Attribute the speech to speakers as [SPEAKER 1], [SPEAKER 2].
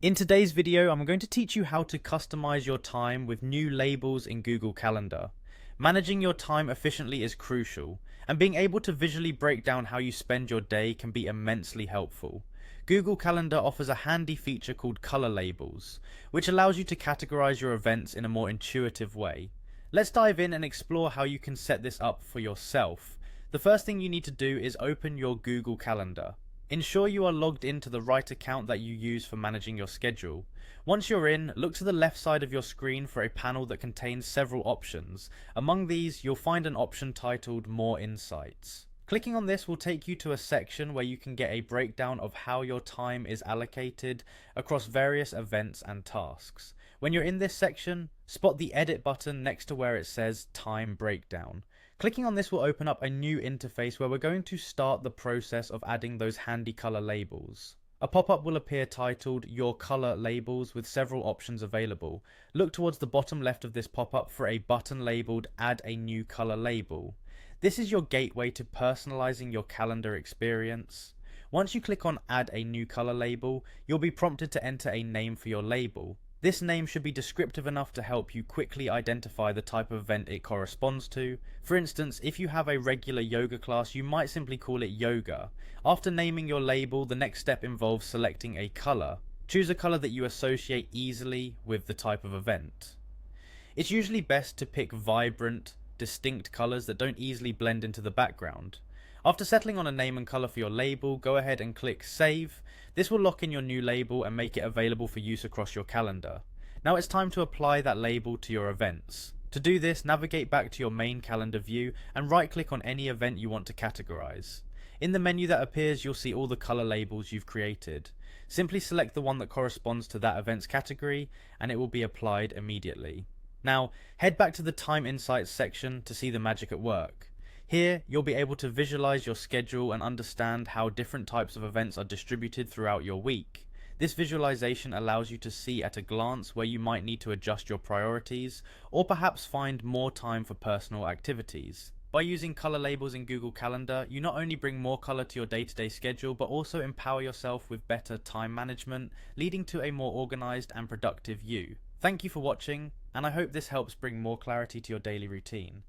[SPEAKER 1] In today's video, I'm going to teach you how to customize your time with new labels in Google Calendar. Managing your time efficiently is crucial, and being able to visually break down how you spend your day can be immensely helpful. Google Calendar offers a handy feature called color labels, which allows you to categorize your events in a more intuitive way. Let's dive in and explore how you can set this up for yourself. The first thing you need to do is open your Google Calendar. Ensure you are logged into the right account that you use for managing your schedule. Once you're in, look to the left side of your screen for a panel that contains several options. Among these, you'll find an option titled More Insights. Clicking on this will take you to a section where you can get a breakdown of how your time is allocated across various events and tasks. When you're in this section, spot the edit button next to where it says Time Breakdown. Clicking on this will open up a new interface where we're going to start the process of adding those handy color labels. A pop-up will appear titled Your Color Labels with several options available. Look towards the bottom left of this pop-up for a button labeled Add a New Color Label. This is your gateway to personalizing your calendar experience. Once you click on Add a New Color Label, you'll be prompted to enter a name for your label. This name should be descriptive enough to help you quickly identify the type of event it corresponds to. For instance, if you have a regular yoga class, you might simply call it yoga. After naming your label, the next step involves selecting a color. Choose a color that you associate easily with the type of event. It's usually best to pick vibrant, distinct colors that don't easily blend into the background. After settling on a name and color for your label, go ahead and click Save. This will lock in your new label and make it available for use across your calendar. Now it's time to apply that label to your events. To do this, navigate back to your main calendar view and right-click on any event you want to categorize. In the menu that appears, you'll see all the color labels you've created. Simply select the one that corresponds to that event's category and it will be applied immediately. Now, head back to the Time Insights section to see the magic at work. Here, you'll be able to visualize your schedule and understand how different types of events are distributed throughout your week. This visualization allows you to see at a glance where you might need to adjust your priorities, or perhaps find more time for personal activities. By using color labels in Google Calendar, you not only bring more color to your day-to-day schedule, but also empower yourself with better time management, leading to a more organized and productive you. Thank you for watching, and I hope this helps bring more clarity to your daily routine.